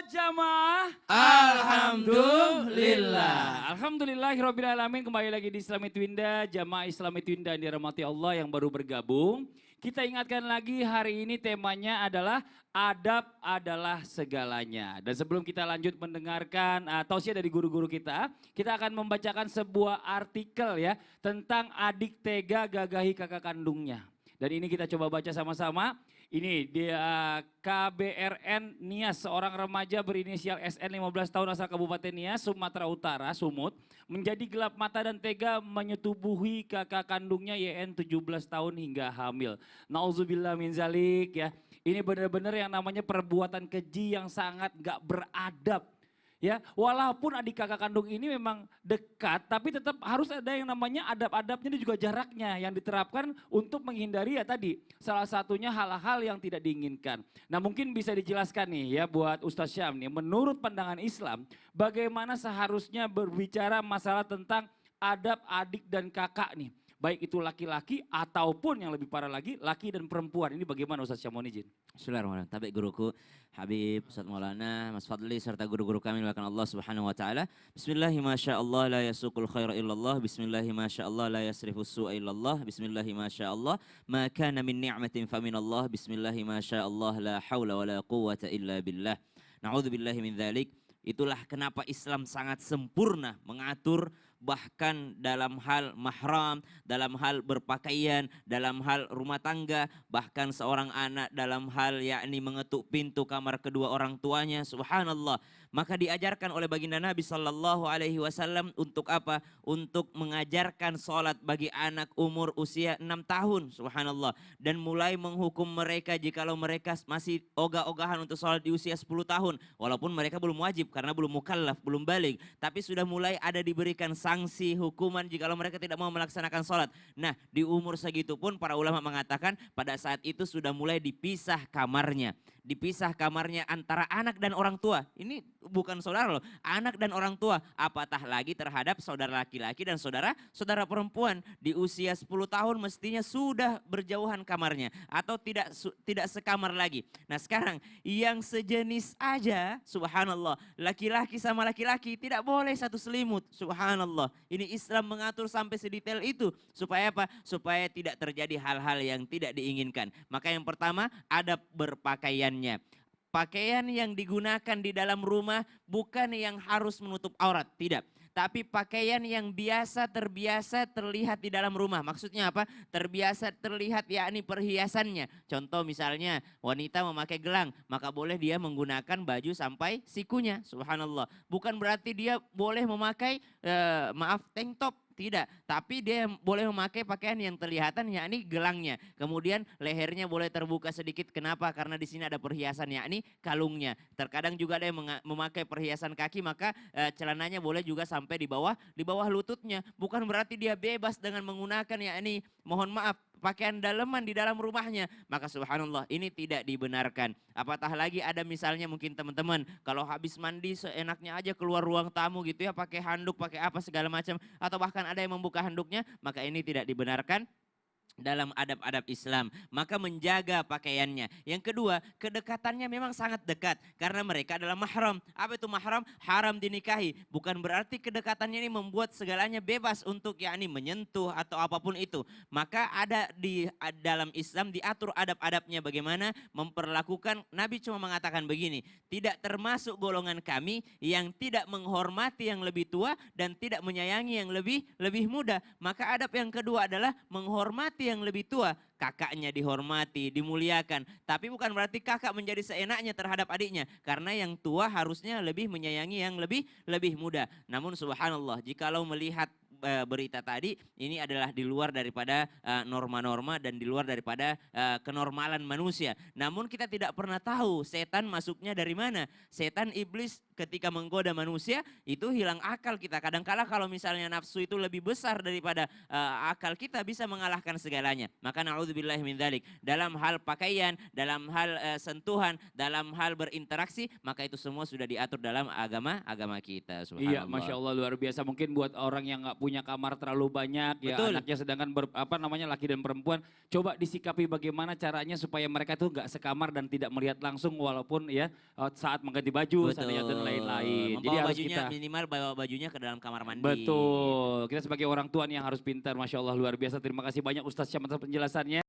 jamaah. Alhamdulillah. Alhamdulillahirrabbilalamin. Kembali lagi di Islami Twinda, jamaah Islami Twinda yang dirahmati Allah yang baru bergabung. Kita ingatkan lagi hari ini temanya adalah adab adalah segalanya. Dan sebelum kita lanjut mendengarkan tausiah dari guru-guru kita akan membacakan sebuah artikel ya tentang adik tega gagahi kakak kandungnya. Dan ini kita coba baca sama-sama. Ini dia KBRN Nias, seorang remaja berinisial SN 15 tahun asal Kabupaten Nias, Sumatera Utara, Sumut. Menjadi gelap mata dan tega menyetubuhi kakak kandungnya YN 17 tahun hingga hamil. Nauzubillah min zalik ya. Ini benar-benar yang namanya perbuatan keji yang sangat gak beradab. Ya, walaupun adik kakak kandung ini memang dekat, tapi tetap harus ada yang namanya adab-adabnya dan juga jaraknya yang diterapkan untuk menghindari ya tadi salah satunya hal-hal yang tidak diinginkan. Nah mungkin bisa dijelaskan nih ya buat Ustaz Syam nih, menurut pandangan Islam bagaimana seharusnya berbicara masalah tentang adab adik dan kakak nih. Baik itu laki-laki ataupun yang lebih parah lagi laki dan perempuan. Ini bagaimana Ustaz Syam, mohon izin. Bismillahirrahmanirrahim. Tabik guruku Habib, Ustaz Maulana, Mas Fadli serta guru-guru kami dimuliakan Allah Subhanahu wa taala. Bismillahi masyaallah la yasuqul khaira illallah. Bismillahi masyaallah la yasrifus su'a illallah. Bismillahi masyaallah ma kana min ni'matin faminallah. Bismillahi masyaallah la haula wala quwwata illa billah. Na'udzubillahi min dzalik. Itulah kenapa Islam sangat sempurna mengatur bahkan dalam hal mahram, dalam hal berpakaian, dalam hal rumah tangga, bahkan seorang anak dalam hal yakni mengetuk pintu kamar kedua orang tuanya, subhanallah. Maka diajarkan oleh baginda Nabi Sallallahu Alaihi Wasallam untuk apa? Untuk mengajarkan sholat bagi anak umur usia 6 tahun, subhanallah. Dan mulai menghukum mereka jikalau mereka masih ogah-ogahan untuk sholat di usia 10 tahun. Walaupun mereka belum wajib karena belum mukallaf, belum balik. Tapi sudah mulai ada diberikan sanksi hukuman jikalau mereka tidak mau melaksanakan sholat. Nah di umur segitu pun para ulama mengatakan pada saat itu sudah mulai dipisah kamarnya. Dipisah kamarnya antara anak dan orang tua. Ini bukan saudara loh, anak dan orang tua. Apatah lagi terhadap saudara laki-laki dan saudara perempuan. Di usia 10 tahun mestinya sudah berjauhan kamarnya. Atau tidak sekamar lagi. Nah sekarang yang sejenis aja, subhanallah. Laki-laki sama laki-laki tidak boleh satu selimut, subhanallah. Ini Islam mengatur sampai sedetail itu. Supaya apa? Supaya tidak terjadi hal-hal yang tidak diinginkan. Maka yang pertama adab berpakaiannya. Pakaian yang digunakan di dalam rumah bukan yang harus menutup aurat, tidak. Tapi pakaian yang terbiasa terlihat di dalam rumah. Maksudnya apa? Terbiasa terlihat yakni perhiasannya. Contoh misalnya wanita memakai gelang, maka boleh dia menggunakan baju sampai sikunya. Subhanallah. Bukan berarti dia boleh memakai tank top. Tidak, tapi dia boleh memakai pakaian yang terlihatan yakni gelangnya. Kemudian lehernya boleh terbuka sedikit. Kenapa? Karena di sini ada perhiasan yakni kalungnya. Terkadang juga ada yang memakai perhiasan kaki, maka celananya boleh juga sampai di bawah lututnya. Bukan berarti dia bebas dengan menggunakan yakni mohon maaf pakaian daleman di dalam rumahnya. Maka subhanallah ini tidak dibenarkan. Apatah lagi ada misalnya mungkin teman-teman kalau habis mandi seenaknya aja keluar ruang tamu gitu ya pakai handuk, pakai apa segala macam. Atau bahkan ada yang membuka handuknya, maka ini tidak dibenarkan dalam adab-adab Islam. Maka menjaga pakaiannya. Yang kedua, kedekatannya memang sangat dekat karena mereka adalah mahram. Apa itu mahram? Haram dinikahi. Bukan berarti kedekatannya ini membuat segalanya bebas untuk yakni menyentuh atau apapun itu. Maka ada di dalam Islam diatur adab-adabnya bagaimana memperlakukan. Nabi cuma mengatakan begini, tidak termasuk golongan kami yang tidak menghormati yang lebih tua dan tidak menyayangi yang lebih muda. Maka adab yang kedua adalah menghormati yang lebih tua, kakaknya dihormati, dimuliakan. Tapi bukan berarti kakak menjadi seenaknya terhadap adiknya. Karena yang tua harusnya lebih menyayangi yang lebih muda. Namun subhanallah, jikalau melihat berita tadi, ini adalah di luar daripada norma-norma dan di luar daripada kenormalan manusia. Namun kita tidak pernah tahu setan masuknya dari mana. Setan iblis ketika menggoda manusia itu hilang akal kita. Kadangkala kalau misalnya nafsu itu lebih besar daripada akal kita bisa mengalahkan segalanya. Maka na'udzubillahi min dzalik. Dalam hal pakaian, dalam hal sentuhan, dalam hal berinteraksi, maka itu semua sudah diatur dalam agama kita. Iya, Subhanallah. Masya Allah luar biasa. Mungkin buat orang yang nggak punya kamar terlalu banyak, ya Betul. anaknya sedangkan laki dan perempuan, coba disikapi bagaimana caranya supaya mereka tuh nggak sekamar dan tidak melihat langsung walaupun ya saat mengganti baju, saat dan lain-lain. Jadi Membawa harus bajunya kita minimal bawa bajunya ke dalam kamar mandi. betul. Kita sebagai orang tua nih yang harus pintar, Masya Allah luar biasa. Terima kasih banyak Ustadz Syam atas penjelasannya.